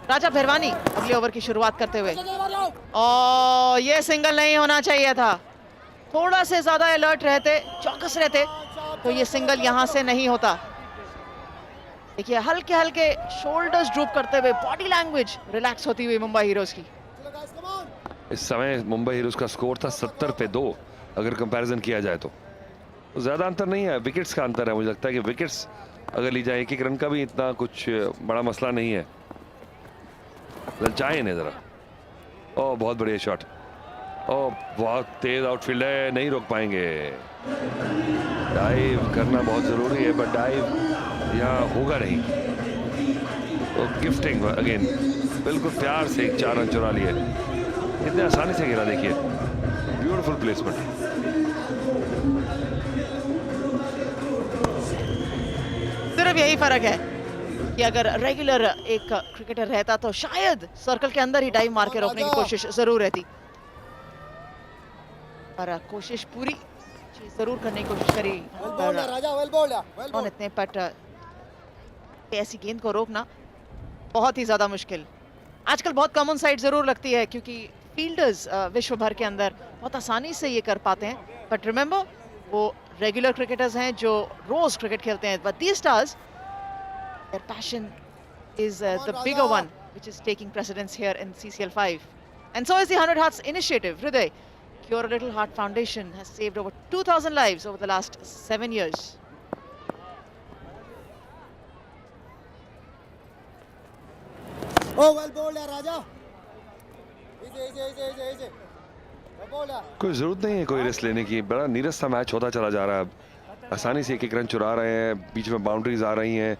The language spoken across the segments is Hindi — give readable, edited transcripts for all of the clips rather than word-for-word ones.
राजा भैरवानी अगले ओवर की शुरुआत करते हुए, और ये सिंगल नहीं होना चाहिए था। थोड़ा से ज्यादा अलर्ट रहते, चौकस रहते, तो ये सिंगल यहां से नहीं होता। देखिए हल्के हल्के शोल्डर्स ड्रूप करते हुए, बॉडी लैंग्वेज रिलैक्स होती हुई मुंबई हीरोज की। इस समय मुंबई हीरोज का स्कोर था 70 पे 2, अगर कंपैरिजन किया जाए तो ज्यादा अंतर नहीं है, विकेट्स का अंतर है। मुझे लगता है कि विकेट्स अगर ली जाए, एक एक रन का भी इतना कुछ बड़ा मसला नहीं है। ललचाए इन्हें जरा। ओह बहुत बढ़िया शॉट, ओह बहुत तेज आउटफील्ड है, नहीं रोक पाएंगे। डाइव करना बहुत जरूरी है, बट डाइव यहाँ होगा नहीं। तो गिफ्टिंग अगेन, बिल्कुल प्यार से 4 रन चुरा लिए, इतने आसानी से गिरा। देखिए ब्यूटीफुल प्लेसमेंट। सिर्फ यही फर्क है कि अगर रेगुलर एक क्रिकेटर रहता तो शायद सर्कल के अंदर ही डाइव मार के रोकने की कोशिश जरूर रहती, पर कोशिश पूरी जरूर करने की कोशिश करी। और इतने पट ऐसी गेंद को रोकना बहुत ही ज्यादा मुश्किल। आजकल बहुत कॉमन साइड जरूर लगती है, क्योंकि फील्डर्स विश्व भर के अंदर बहुत आसानी से ये कर पाते हैं, बट रिमेंबर वो रेगुलर क्रिकेटर्स हैं जो रोज क्रिकेट खेलते हैं। But these stars, their passion is the bigger one which is taking precedence here in CCL5, and so is the 100 Hearts initiative. Hriday, Cure a Little Heart Foundation has saved over 2,000 lives over the last 7 years. Oh, well bowled, Raja. Easy. कोई जरूरत नहीं है कोई रिस्क लेने की, बड़ा नीरस सा मैच होता चला जा रहा है। अब आसानी से एक एक रन चुरा रहे हैं, बीच में बाउंड्रीज आ रही हैं,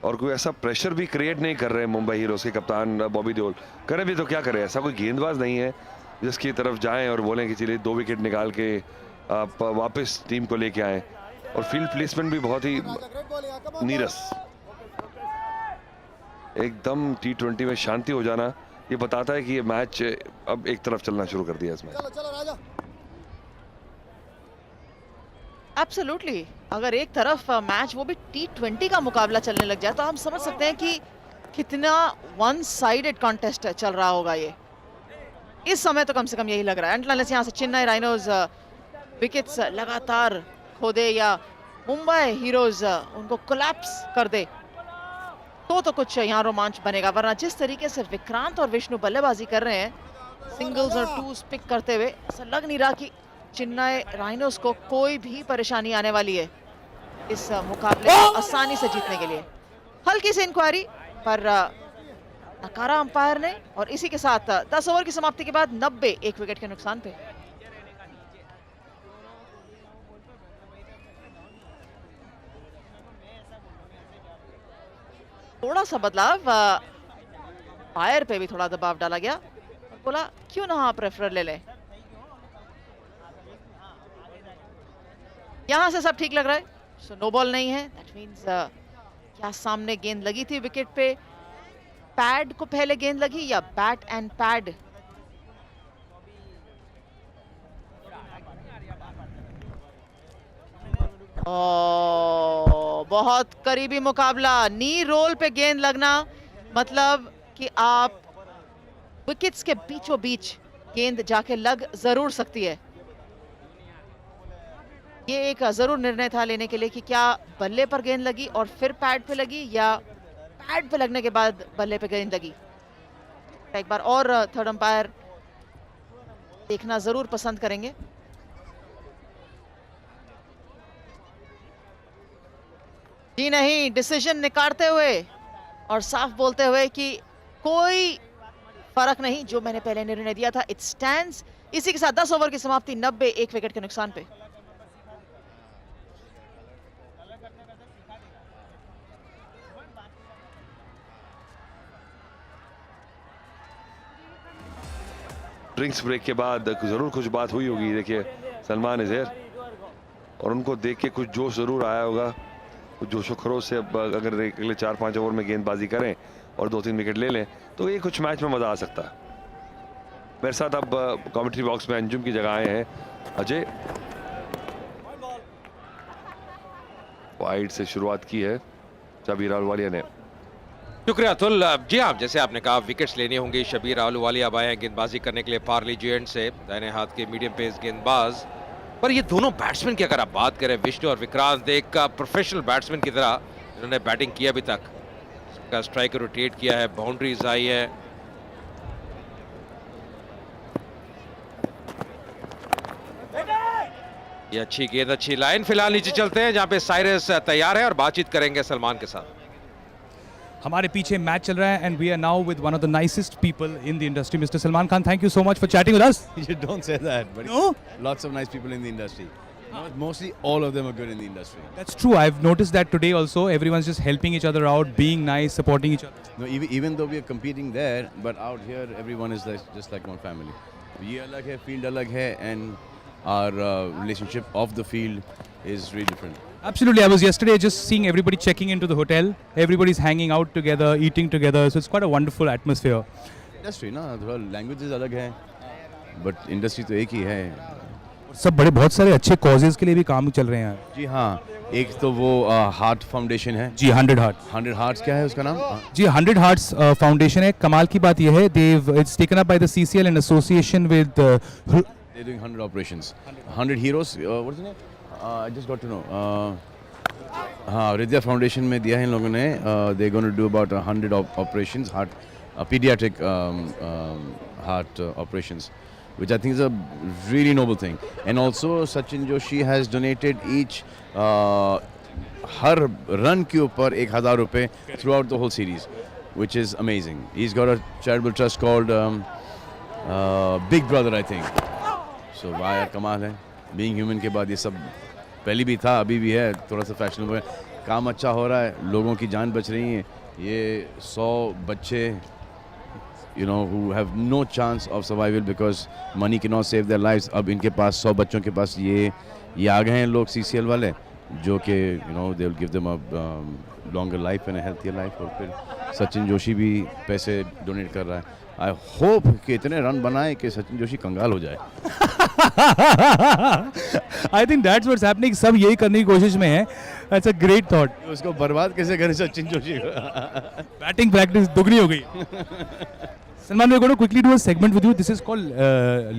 और कोई ऐसा प्रेशर भी क्रिएट नहीं कर रहे हैं मुंबई हीरोज के कप्तान बॉबी देओल। करें भी तो क्या करें, ऐसा कोई गेंदबाज नहीं है जिसकी तरफ जाएं और बोलें कि चलिए 2 विकेट निकाल के आप वापस टीम को लेके आए। और फील्ड प्लेसमेंट भी बहुत ही नीरस, एकदम T20 में शांति हो जाना ये बताता है कि ये मैच अब एक तरफ चलना शुरू कर दिया इसमें। चलो राजा। एब्सोल्युटली, अगर एक तरफ मैच वो भी T20 का मुकाबला चलने लग जाए तो हम समझ सकते हैं कि कितना वन साइडेड कॉन्टेस्ट चल रहा होगा ये। इस समय तो कम से कम यही लग रहा है, अनलेस यहाँ से चेन्नई राइनोज विकेट्स लगातार खो दे या मुंबई हीरोज उनको कोलैप्स कर दे, तो कुछ यहाँ रोमांच बनेगा। वरना जिस तरीके से विक्रांत और विष्णु बल्लेबाजी कर रहे हैं, सिंगल्स और टूज पिक करते हुए, ऐसा लग नहीं रहा कि चेन्नई राइनोज को कोई भी परेशानी आने वाली है इस मुकाबले को आसानी से जीतने के लिए। हल्की सी इंक्वायरी पर नकारा अंपायर ने, और इसी के साथ 10 ओवर की समाप्ति के बाद 90 एक विकेट के नुकसान पे। थोड़ा सा बदलाव, फायर पे भी थोड़ा दबाव डाला गया और बोला क्यों ना आप रेफर ले लें। यहां से सब ठीक लग रहा है, सो नो बॉल नहीं है। दैट मींस क्या सामने गेंद लगी थी विकेट पे, पैड को पहले गेंद लगी या बैट एंड पैड? बहुत करीबी मुकाबला। नी रोल पे गेंद लगना मतलब कि आप विकेट्स के बीचों बीच गेंद जाके लग जरूर सकती है। ये एक जरूर निर्णय था लेने के लिए कि क्या बल्ले पर गेंद लगी और फिर पैड पे लगी, या पैड पे लगने के बाद बल्ले पे गेंद लगी। एक बार और थर्ड अंपायर देखना जरूर पसंद करेंगे। जी नहीं, डिसीजन निकालते हुए और साफ बोलते हुए कि कोई फर्क नहीं, जो मैंने पहले निर्णय दिया था इट स्टैंड्स। इसी के साथ 10 ओवर की समाप्ति 90 एक विकेट के नुकसान पे। ड्रिंक्स ब्रेक के बाद जरूर कुछ बात हुई होगी। देखिए सलमान इज हियर, और उनको देख के कुछ जोश जरूर आया होगा, कुछ जोशो खरोश से। अब अगर अगले 4-5 ओवर में गेंदबाजी करें और 2-3 विकेट ले लें तो ये कुछ मैच में मजा आ सकता है। मेरे साथ अब कमेंट्री बॉक्स में अंजुम की जगह आए हैं अजय। वाइड से शुरुआत की है जबीर अहलुवालिया ने। शुक्रिया अतुल। जी हाँ, जैसे आपने कहा विकेट्स लेनी होंगी। शबीर आहलूवालिया अब आए हैं गेंदबाजी करने के लिए पार्ली जेएंट से, दाहिने हाथ के मीडियम पेस गेंदबाज। पर ये दोनों बैट्समैन की अगर आप बात करें, विष्णु और विक्रांत, एक प्रोफेशनल बैट्समैन की तरह इन्होंने बैटिंग की अभी तक। इसका स्ट्राइकर रोटेट किया है, बाउंड्रीज आई है। ये अच्छी गेंद, अच्छी लाइन। फिलहाल नीचे चलते हैं जहां पे साइरस तैयार है और बातचीत करेंगे सलमान के साथ। हमारे पीछे मैच चल रहा है and we are now with one of the nicest people in the industry, mister Salman Khan. Thank you so much for chatting with us. You don't say that, but No? lots of nice people in the industry. Mostly all of them are good in the industry. That's true. I've noticed that today also. Everyone's just helping each other out, being nice, supporting each other. No, even though we are competing there, but out here everyone is just like one family. ये अलग है, field अलग है, and our relationship off the field is really different. Absolutely. I was yesterday just seeing everybody checking into the hotel. Everybody's hanging out together, eating together. So it's quite a wonderful atmosphere. Industry ना, थोड़ा languages अलग है, but industry तो एक ही है. सब बहुत सारे अच्छे causes के लिए भी काम चल रहे हैं। जी हाँ, एक तो वो हार्ट फाउंडेशन है. जी 100 Hearts. 100 Hearts क्या है उसका नाम? जी 100 Hearts फाउंडेशन है। कमाल की बात यह है, it's taken up by the CCL in association with They're doing 100 operations. 100 heroes. What's the name? I just got to know. हाँ, रिद्या फाउंडेशन में दिया है इन लोगों ने. They're going to do about 100 operations, pediatric heart operations, which I think is a really noble thing. And also Sachin Joshi has donated each her run के ऊपर 1000 रुपए throughout the whole series, which is amazing. He's got a charitable trust called Big Brother, I think. So वाह यार, कमाल है. Being human के बाद ये सब पहले भी था, अभी भी है, थोड़ा सा फैशनेबल है. काम अच्छा हो रहा है, लोगों की जान बच रही है. ये 100 बच्चे who have no chance of survival because money cannot save their lives. अब इनके पास 100 बच्चों के पास ये आ गए हैं लोग CCL वाले, जो कि they will give them a longer life and a healthier life. और फिर सचिन जोशी भी पैसे डोनेट कर रहा है. आई होप कि इतने रन बनाए कि सचिन जोशी कंगाल हो जाए. I think that's what's happening. सब यही करने की कोशिश में है. That's a great thought. उसको बर्बाद कैसे करें सचिन जोशी को? Batting practice दुगनी हो गई. Salman, we're going to quickly do a segment with you. This is called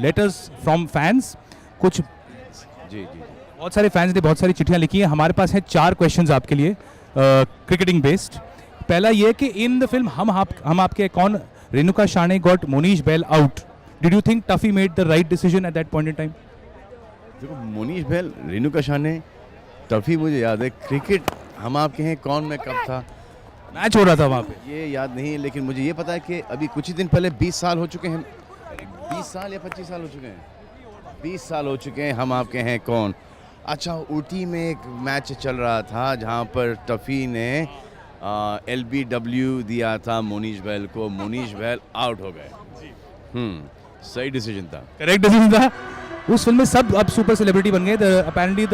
letters from fans. कुछ जी जी. बहुत सारे फैंस ने बहुत सारी चिट्ठियां लिखी हैं. हमारे पास है 4 क्वेश्चंस आपके लिए, क्रिकेटिंग बेस्ड. पहला ये कि इन द फिल्म हम आपके कौन, रेणुका शाने got Monish bail out. Did you think Tuffy made the right decision at that point in time? देखो, मोनीश बेल, रेणुका शाने, टफी मुझे याद है. क्रिकेट हम आपके हैं कौन में कब था, मैच हो रहा था वहाँ पे. ये याद नहीं, लेकिन मुझे ये पता है कि अभी कुछ ही दिन पहले 20 साल हो चुके हैं. 20 साल या 25 साल हो चुके हैं. 20 साल हो चुके हैं हम आपके हैं कौन. अच्छा, ऊटी में एक मैच चल रहा था जहाँ पर टफी ने LBW दिया था मोनीश बेल को. मोनीश बेल आउट हो गए. सही डिसीजन था. करेक्ट डिसीजन था. उस फिल्म में सब अब सुपर सेलिब्रिटी बन गए. Apparently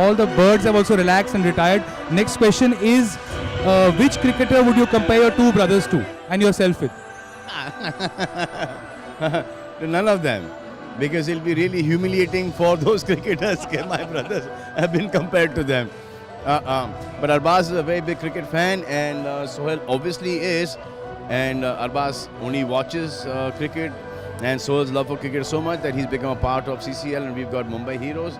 all the birds have also relaxed and retired. Next question is, which cricketer would you compare your 2 brothers to and yourself with? None of them, because it'll be really humiliating for those cricketers. My brothers have been compared to them. But Arbaz is a very big cricket fan, and Sohail obviously is. And Arbaz only watches cricket, and Sohail's love for cricket so much that he's become a part of CCL, and we've got Mumbai Heroes.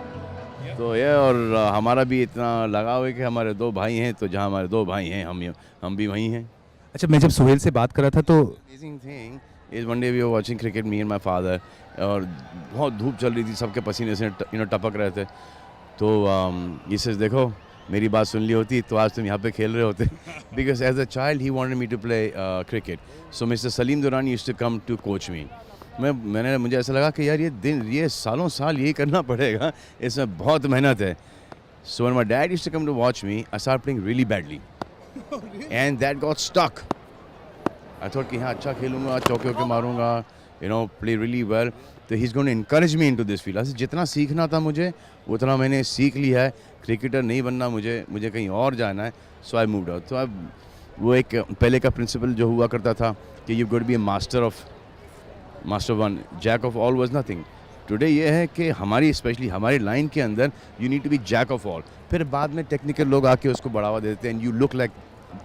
तो ये और हमारा भी इतना लगाव है कि हमारे 2 भाई हैं, तो जहाँ हमारे 2 भाई हैं हम भी वहीं हैं. अच्छा, मैं जब सोहेल से बात कर रहा था तो Amazing thing is one day we were watching cricket, me and my father, और बहुत धूप चल रही थी, सबके पसीने से टपक रहे थे. तो he says, देखो, मेरी बात सुन ली होती तो आज तुम यहाँ पे खेल रहे होते. Because as a child he wanted me to play cricket. So Mr. Salim Durrani used to come to coach me. मुझे ऐसा लगा कि यार ये सालों साल यही करना पड़ेगा, इसमें बहुत मेहनत है. So when my dad used to come to watch me, I started playing really badly. And that got stuck. I thought कि हाँ अच्छा खेलूँगा, चौके वौके मारूँगा, play really well. तो he's going to encourage me into this field. ऐसे जितना सीखना था मुझे उतना मैंने सीख लिया है. क्रिकेटर नहीं बनना मुझे कहीं और जाना है. So I moved out. तो अब वो एक पहले का प्रिंसिपल जो हुआ करता था कि you've got to be a master of one, jack of all was nothing. Today ये है कि स्पेशली हमारी लाइन के अंदर you need to be jack of all. फिर बाद में टेक्निकल लोग आके उसको बढ़ावा देते हैं and you look like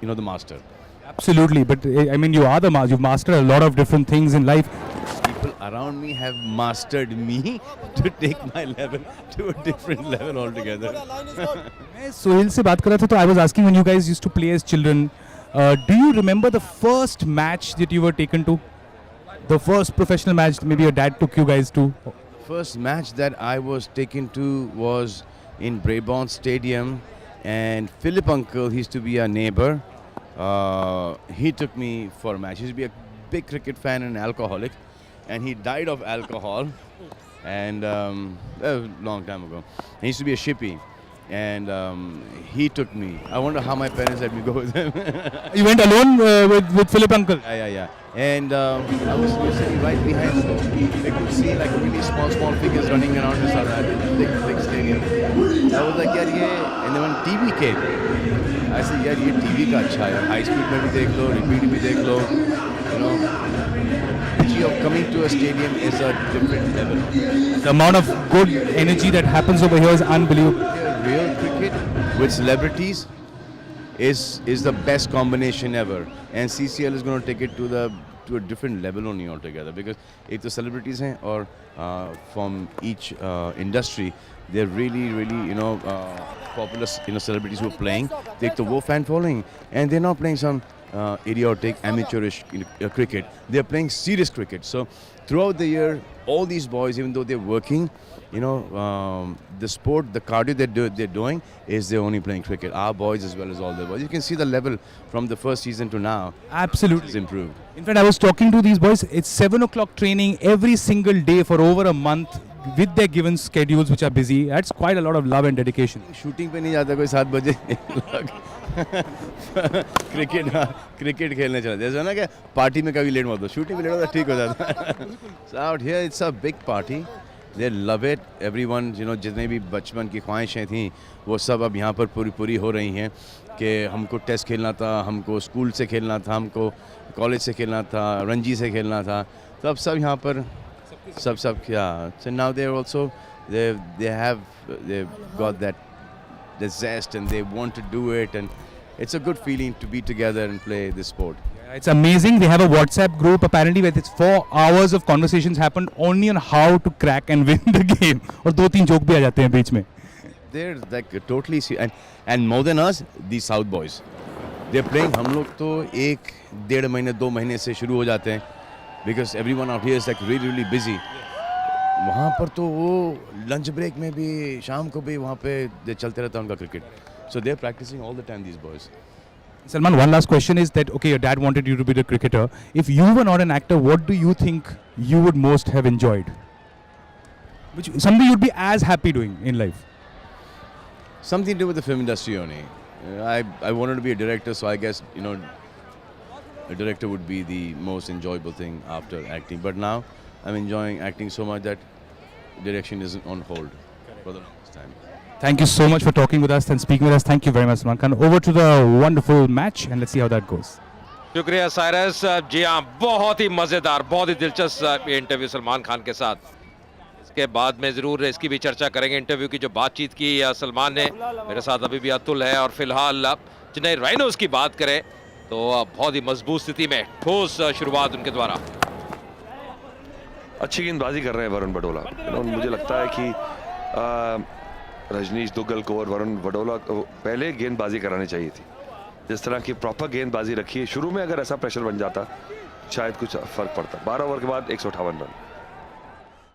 the master. Absolutely, but I mean, you are you've mastered a lot of different things in life. People around me have mastered me to take my level to a different level altogether. Line is good. मैं सोहेल से बात कर रहा था तो I was asking when you guys used to play as children, do you remember the first match that you were taken to? The first professional match maybe your dad took you guys to? First match that I was taken to was in Brabourne Stadium, and Philip Uncle, he used to be a neighbor. He took me for a match. He used to be a big cricket fan and alcoholic, and he died of alcohol, and a long time ago. He used to be a shippy, and he took me. I wonder how my parents let me go with him. You went alone with Philip Uncle? Yeah. And I was sitting right behind, so I could see like really small figures running around this big stadium. I was like, yeah, and then when TV came, I said, yeah, ये TV का अच्छा है, high speed में भी देख लो, repeat भी देख लो, you know. The energy of coming to a stadium is a different level. The amount of good energy that happens over here is unbelievable. Real cricket with celebrities is the best combination ever, and CCL is going to take it to a different level only altogether, because एक तो celebrities हैं और from each industry they're really popular celebrities who are playing. एक तो वो fan following, and they're not playing some idiotic amateurish cricket. They're playing serious cricket. So throughout the year, all these boys, even though they're working, the sport, the cardio they're doing is they're only playing cricket. Our boys as well as all the boys. You can see the level from the first season to now. Absolutely. It's improved. In fact, I was talking to these boys. It's 7 o'clock training every single day for over a month with their given schedules, which are busy. That's quite a lot of love and dedication. Shooting पे नहीं जाता कोई 7 बजे क्रिकेट खेलने चला जैसे ना कि पार्टी में कभी लेट मत हो, शूटिंग में लेट होता ठीक हो जाता. So out here it's a big party. They love it. Everyone, जितने भी बचपन की ख्वाहिशें थी वो सब अब यहाँ पर पूरी हो रही हैं कि हमको टेस्ट खेलना था, हमको स्कूल से खेलना था, हमको कॉलेज से खेलना था, रणजी से खेलना था, तो अब सब यहाँ पर सब क्या. So now they've got that zest and they want to do it, and it's a good feeling to be together and play this sport. It's amazing. They have a WhatsApp group apparently where it's 4 hours of conversations happen only on how to crack and win the game. और 2-3 जोक भी आ जाते हैं बीच में. They're like totally and more than us, these South boys. They're playing. हम लोग तो 1-1.5 महीने 2 महीने से शुरू हो जाते हैं, because everyone out here is like really busy. वहाँ पर तो वो लंच ब्रेक में भी शाम को भी वहाँ पे चलते रहता है उनका cricket. So they're practicing all the time, these boys. Salman, one last question is that, okay, your dad wanted you to be the cricketer. If you were not an actor, what do you think you would most have enjoyed? Something you'd be as happy doing in life? Something to do with the film industry only. I wanted to be a director, so I guess, a director would be the most enjoyable thing after acting. But now I'm enjoying acting so much that direction is on hold for the longest time. Thank you so much for talking with us and speaking with us. Thank you very much, Salman Khan. Over to the wonderful match and let's see how that goes. शुक्रिया साइरस. जी हाँ, बहुत ही मज़ेदार, बहुत ही दिलचस्प ये इंटरव्यू सलमान खान के साथ. इसके बाद में ज़रूर इसकी भी चर्चा करेंगे. इंटरव्यू की जो बातचीत की सलमान ने, मेरे साथ अभी भी अतुल है, और फिलहाल चेन्नई राइनोज की बात करें तो बहुत ही मजबूत स्थिति में ठोस शुरुआत उनके द्वारा. अच्छी गेंदबाजी कर रहे हैं वरुण बडोला. मुझे लगता है कि रजनीश दुग्गल को और वरुण बडोला को पहले गेंदबाजी करानी चाहिए थी. जिस तरह की प्रॉपर गेंदबाजी रखी है शुरू में, अगर ऐसा प्रेशर बन जाता शायद कुछ फर्क पड़ता. 12 ओवर के बाद 158 रन.